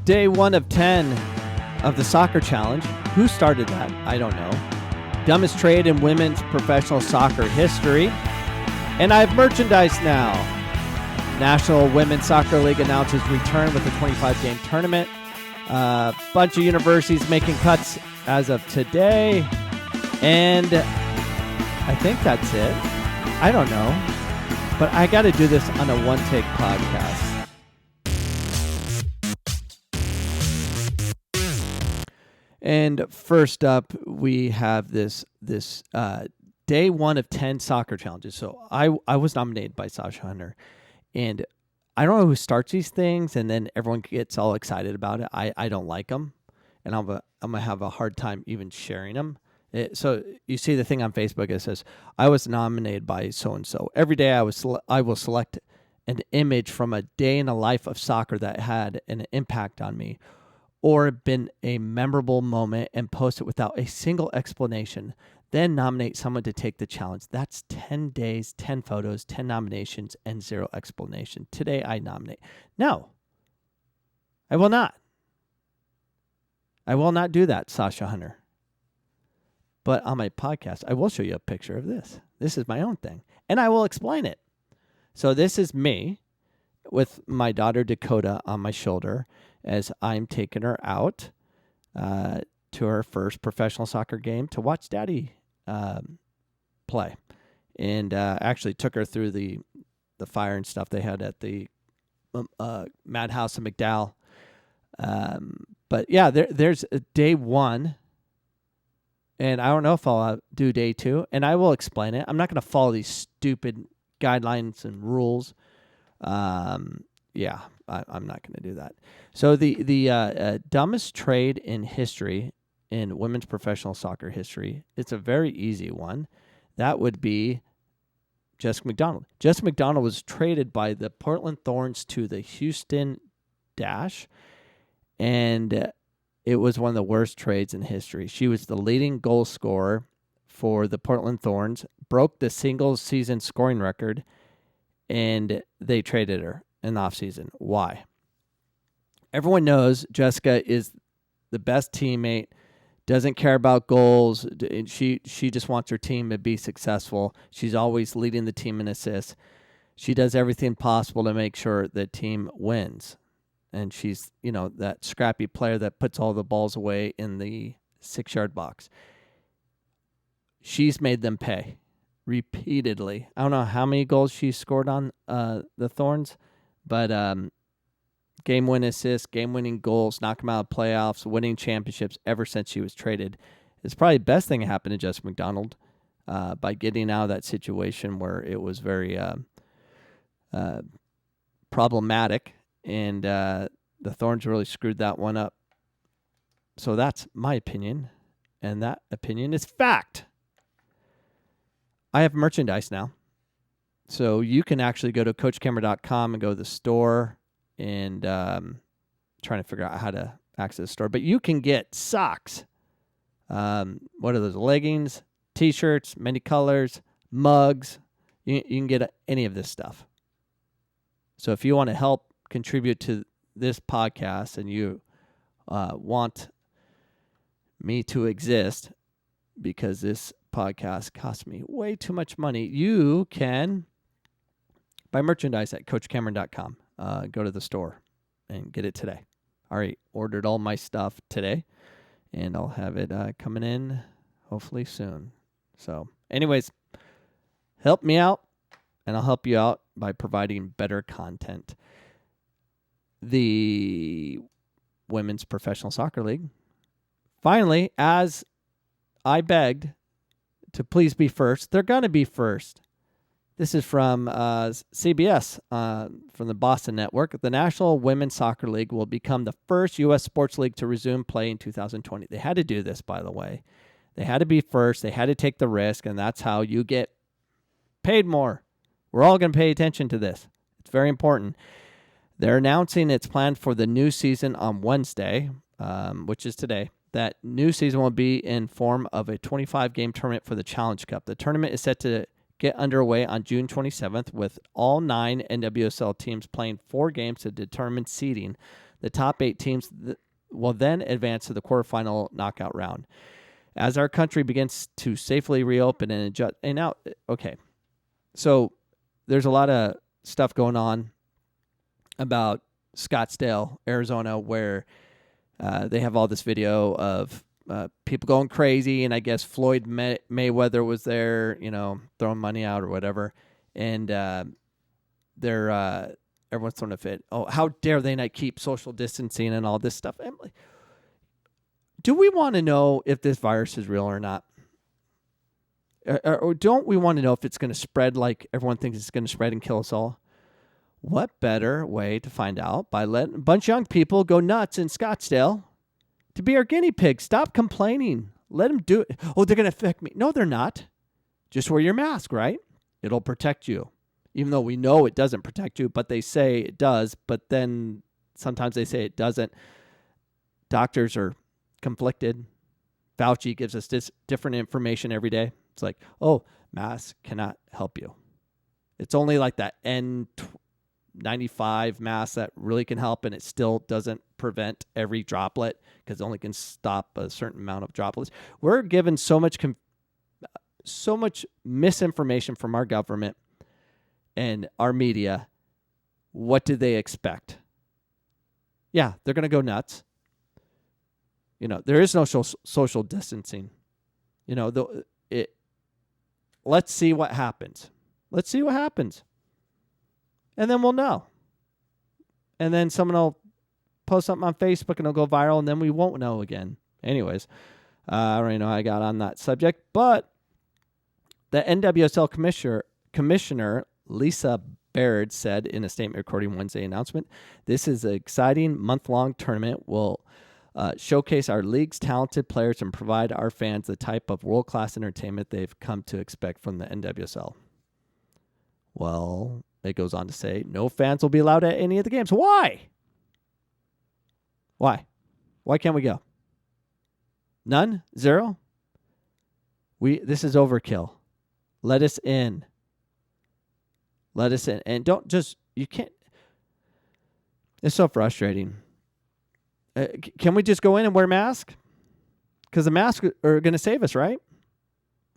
Day 1 of 10 of the soccer challenge. Who started that? I don't know. Dumbest trade in women's professional soccer history. And I have merchandise now. National Women's Soccer League announces return with a 25-game tournament. Bunch of universities making cuts as of today. And I think that's it. I don't know. But I got to do this on a one-take podcast. And first up, we have this day 1 of 10 soccer challenges. So I was nominated by Sasha Hunter. And I don't know who starts these things, and then everyone gets all excited about it. I don't like them, and I'm going to have a hard time even sharing them. So you see the thing on Facebook that says, I was nominated by so-and-so. Every day I will select an image from a day in the life of soccer that had an impact on me or been a memorable moment and post it without a single explanation. Then nominate someone to take the challenge. That's 10 days, 10 photos, 10 nominations, and 0 explanation. Today I nominate. No, I will not. I will not do that, Sasha Hunter. But on my podcast, I will show you a picture of this. This is my own thing. And I will explain it. So this is me with my daughter Dakota on my shoulder as I'm taking her out to her first professional soccer game to watch Daddy play. And actually took her through the fire and stuff they had at the Madhouse in McDowell. But yeah, there's a day 1. And I don't know if I'll do day 2. And I will explain it. I'm not going to follow these stupid guidelines and rules. Yeah, I'm not going to do that. So the dumbest trade in history, in women's professional soccer history, it's a very easy one. That would be Jessica McDonald. Jessica McDonald was traded by the Portland Thorns to the Houston Dash, and it was one of the worst trades in history. She was the leading goal scorer for the Portland Thorns, broke the single-season scoring record, and they traded her in the offseason. Why? Everyone knows Jessica is the best teammate, doesn't care about goals. She just wants her team to be successful. She's always leading the team in assists. She does everything possible to make sure the team wins. And she's, that scrappy player that puts all the balls away in the 6-yard box. She's made them pay repeatedly. I don't know how many goals she scored on the Thorns, but game-winning assists, game-winning goals, knock them out of playoffs, winning championships ever since she was traded. It's probably the best thing that happened to Jessica McDonald by getting out of that situation where it was very problematic, and the Thorns really screwed that one up. So that's my opinion, and that opinion is fact. I have merchandise now. So you can actually go to coachcameron.com and go to the store, and trying to figure out how to access the store. But you can get socks. What are those? Leggings, T-shirts, many colors, mugs. You can get any of this stuff. So if you want to help contribute to this podcast and you want me to exist, because this podcast costs me way too much money, you can buy merchandise at coachcameron.com. Go to the store and get it today. All right, ordered all my stuff today, and I'll have it coming in hopefully soon. So anyways, help me out, and I'll help you out by providing better content. The Women's Professional Soccer League, finally, as I begged to please be first, they're going to be first. This is from CBS, from the Boston Network. The National Women's Soccer League will become the first U.S. sports league to resume play in 2020. They had to do this, by the way. They had to be first. They had to take the risk, and that's how you get paid more. We're all going to pay attention to this. It's very important. They're announcing it's planned for the new season on Wednesday, which is today. That new season will be in form of a 25-game tournament for the Challenge Cup. The tournament is set to get underway on June 27th with all 9 NWSL teams playing 4 games to determine seeding. The top 8 teams will then advance to the quarterfinal knockout round. As our country begins to safely reopen and adjust. And now, okay, so there's a lot of stuff going on about Scottsdale, Arizona, where they have all this video of people going crazy, and I guess Floyd Mayweather was there, throwing money out or whatever, and everyone's throwing a fit. Oh, how dare they not keep social distancing and all this stuff? Emily, do we want to know if this virus is real or not? Or don't we want to know if it's going to spread like everyone thinks it's going to spread and kill us all? What better way to find out by letting a bunch of young people go nuts in Scottsdale to be our guinea pigs? Stop complaining. Let them do it. Oh, they're going to affect me. No, they're not. Just wear your mask, right? It'll protect you. Even though we know it doesn't protect you, but they say it does. But then sometimes they say it doesn't. Doctors are conflicted. Fauci gives us this different information every day. It's like, oh, masks cannot help you. It's only like that N95 mask that really can help, and it still doesn't prevent every droplet because it only can stop a certain amount of droplets. We're given so much misinformation from our government and our media. What do they expect? Yeah, they're going to go nuts. There is no social distancing. Let's see what happens. Let's see what happens. And then we'll know. And then someone will post something on Facebook and it'll go viral, and then we won't know again. Anyways, I don't even know how I got on that subject, but the NWSL commissioner Lisa Baird said in a statement recording Wednesday announcement, this is an exciting month-long tournament. We'll showcase our league's talented players and provide our fans the type of world-class entertainment they've come to expect from the NWSL. Well, it goes on to say, no fans will be allowed at any of the games. Why? Why can't we go? None? Zero? This is overkill. Let us in. And you can't. It's so frustrating. Can we just go in and wear masks? Because the masks are going to save us, right?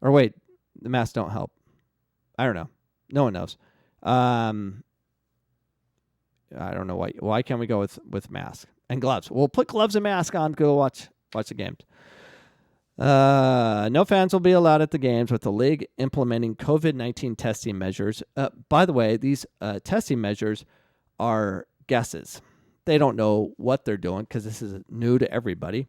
Or wait, the masks don't help. I don't know. No one knows. I don't know why. Why can't we go with masks and gloves? We'll put gloves and mask on to go watch the games. No fans will be allowed at the games, with the league implementing COVID-19 testing measures. By the way, these testing measures are guesses. They don't know what they're doing because this is new to everybody.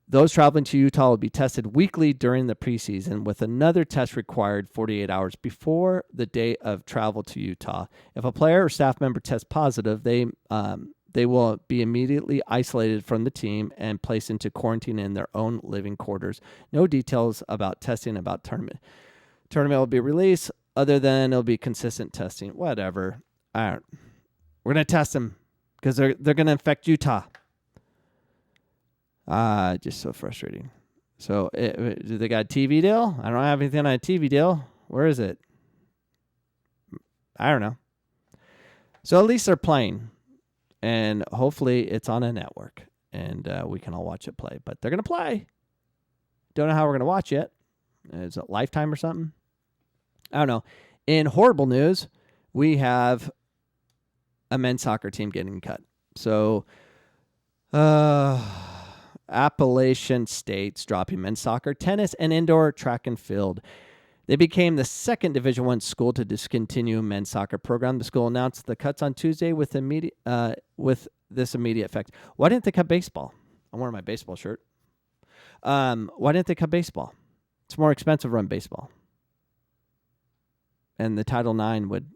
Those traveling to Utah will be tested weekly during the preseason, with another test required 48 hours before the day of travel to Utah. If a player or staff member tests positive, they will be immediately isolated from the team and placed into quarantine in their own living quarters. No details about testing about tournament. Tournament will be released other than it'll be consistent testing. Whatever. We're going to test them because they're going to infect Utah. Just so frustrating. So, do they got a TV deal? I don't have anything on a TV deal. Where is it? I don't know. So at least they're playing, and hopefully it's on a network, and we can all watch it play. But they're going to play. Don't know how we're going to watch it. Is it Lifetime or something? I don't know. In horrible news, we have a men's soccer team getting cut. So, Appalachian State's dropping men's soccer, tennis, and indoor track and field. They became the second Division I school to discontinue men's soccer program. The school announced the cuts on Tuesday with this immediate effect. Why didn't they cut baseball? I'm wearing my baseball shirt. Why didn't they cut baseball? It's more expensive to run baseball. And the Title IX would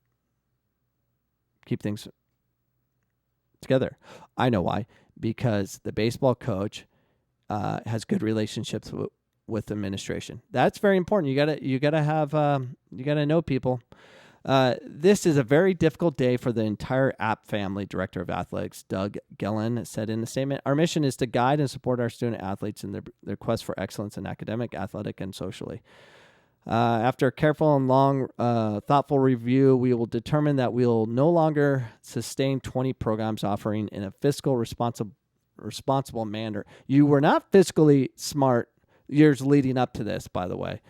keep things together. I know why. Because the baseball coach has good relationships with administration. That's very important. You gotta know people. This is a very difficult day for the entire App family. Director of Athletics Doug Gillen said in a statement, "Our mission is to guide and support our student athletes in their quest for excellence in academic, athletic, and socially." After a careful and long, thoughtful review, we will determine that we will no longer sustain 20 programs offering in a fiscal responsible manner. You were not fiscally smart years leading up to this, by the way.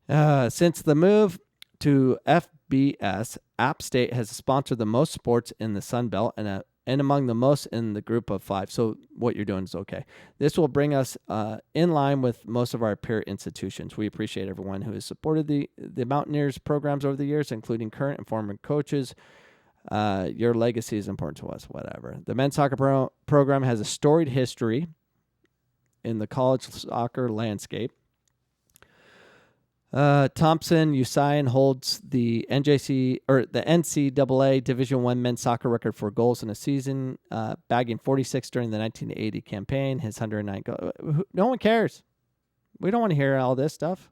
Since the move to FBS, App State has sponsored the most sports in the Sun Belt and among the most in the group of 5. So what you're doing is okay. This will bring us in line with most of our peer institutions. We appreciate everyone who has supported the Mountaineers programs over the years, including current and former coaches. Your legacy is important to us, whatever. The men's soccer program has a storied history in the college soccer landscape. Thompson Usain holds the NCAA Division I men's soccer record for goals in a season, bagging 46 during the 1980 campaign. His 109 goals. No one cares. We don't want to hear all this stuff.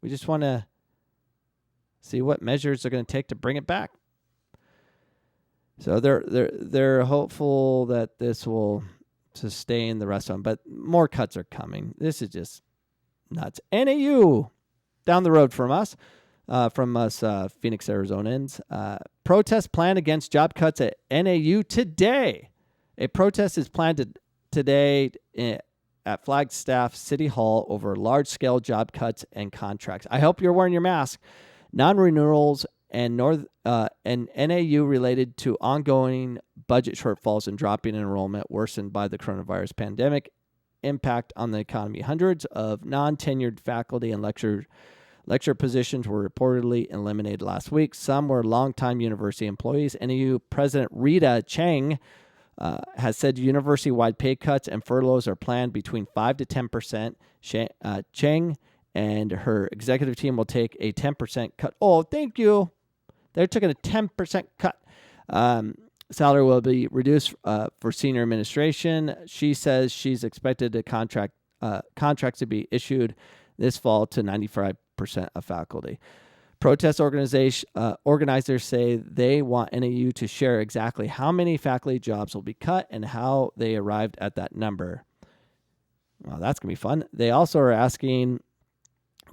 We just want to see what measures they're going to take to bring it back. So they're hopeful that this will sustain the rest of them, but more cuts are coming. This is just nuts. NAU. Down the road from us, Phoenix, Arizonans. Protest plan against job cuts at NAU today. A protest is planned today at Flagstaff City Hall over large-scale job cuts and contracts. I hope you're wearing your mask. Non-renewals and NAU related to ongoing budget shortfalls and dropping enrollment worsened by the coronavirus pandemic impact on the economy. Hundreds of non-tenured faculty and lecture positions were reportedly eliminated last week. Some were longtime university employees. NAU President Rita Chang has said university-wide pay cuts and furloughs are planned between 5 to 10%. Chang and her executive team will take a 10% cut. Oh, thank you. They're taking a 10% cut. Salary will be reduced for senior administration. She says she's expected contracts to be issued this fall to 95% of faculty. Protest organizers say they want NAU to share exactly how many faculty jobs will be cut and how they arrived at that number. Well, that's going to be fun. They also are asking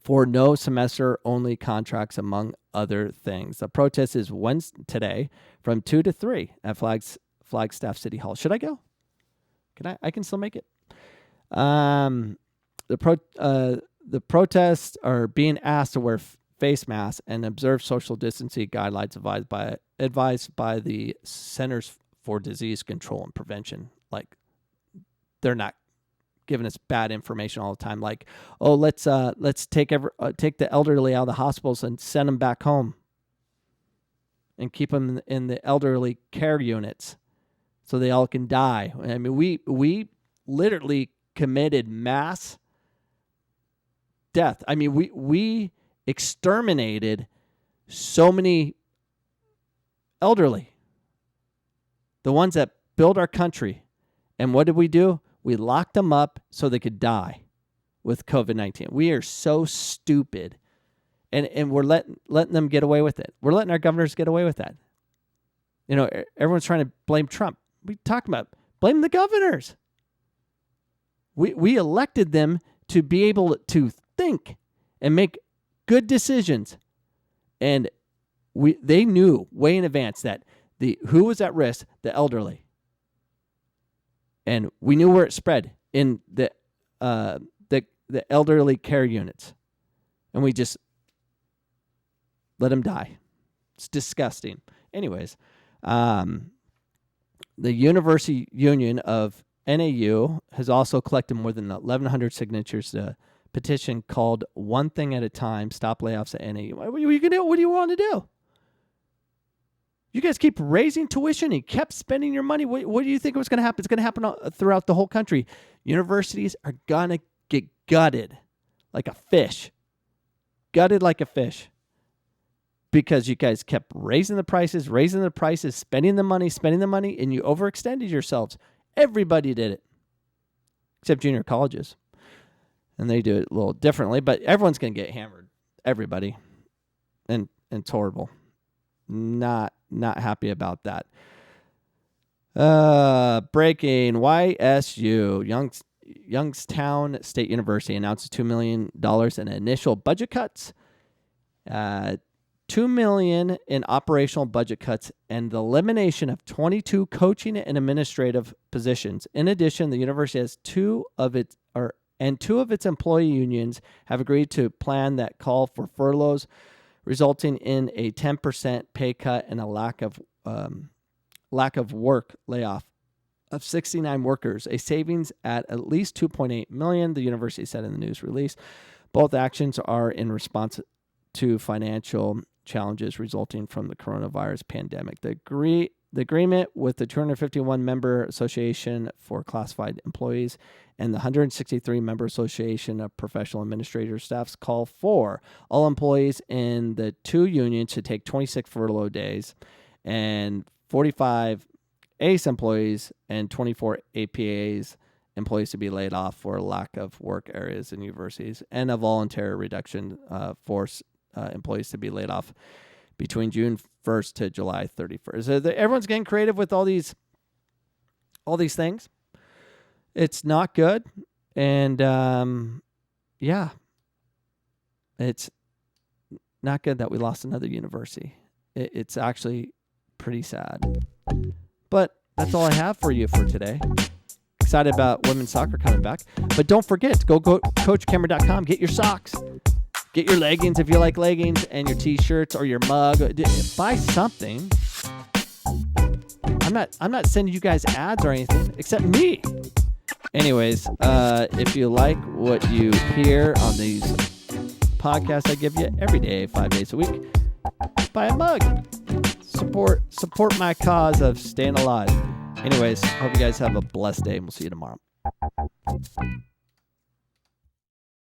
for no semester-only contracts, among other things. The protest is today from 2 to 3 at Flagstaff City Hall. Should I go? I can still make it. The protests are being asked to wear face masks and observe social distancing guidelines advised by the Centers for Disease Control and Prevention. Like, they're not giving us bad information all the time. Like, oh, let's take the elderly out of the hospitals and send them back home and keep them in the elderly care units so they all can die. I mean, we literally committed mass death. I mean, we exterminated so many elderly, the ones that built our country. And what did we do? We locked them up so they could die with COVID-19. We are so stupid. And we're letting them get away with it. We're letting our governors get away with that. You know, everyone's trying to blame Trump. We talking about blame the governors. We elected them to be able to think and make good decisions. And they knew way in advance that who was at risk, the elderly. And we knew where it spread in the elderly care units. And we just let them die. It's disgusting. Anyways, the University Union of NAU has also collected more than 1,100 signatures to a petition called One Thing at a Time, Stop Layoffs at NAU. What are you gonna do? What do you want to do? You guys keep raising tuition and kept spending your money. What do you think was going to happen? It's going to happen throughout the whole country. Universities are going to get gutted like a fish. Gutted like a fish. Because you guys kept raising the prices, spending the money, and you overextended yourselves. Everybody did it. Except junior colleges. And they do it a little differently, but everyone's going to get hammered. Everybody. And it's horrible. Not happy about that. Breaking YSU. Youngstown State University announces $2 million in initial budget cuts, $2 million in operational budget cuts, and the elimination of 22 coaching and administrative positions. In addition, the university has two of its employee unions have agreed to a plan that call for furloughs, resulting in a 10% pay cut and a lack of work layoff of 69 workers, a savings at least $2.8 million, the university said in the news release. Both actions are in response to financial challenges resulting from the coronavirus pandemic. The agreement with the 251-member Association for Classified Employees and the 163-member Association of Professional Administrators Staffs call for all employees in the two unions to take 26 furlough days, and 45 ACE employees and 24 APAs employees to be laid off for lack of work areas in universities, and a voluntary reduction force employees to be laid off between June 1st to July 31st. So everyone's getting creative with all these things. It's not good, and it's not good that we lost another university. It's actually pretty sad. But that's all I have for you for today. Excited about women's soccer coming back. But don't forget to go CoachCameron.com. Get your socks. Get your leggings if you like leggings, and your t-shirts or your mug. Buy something. I'm not sending you guys ads or anything except me. Anyways, if you like what you hear on these podcasts I give you every day, 5 days a week, buy a mug. Support my cause of staying alive. Anyways, hope you guys have a blessed day, and we'll see you tomorrow.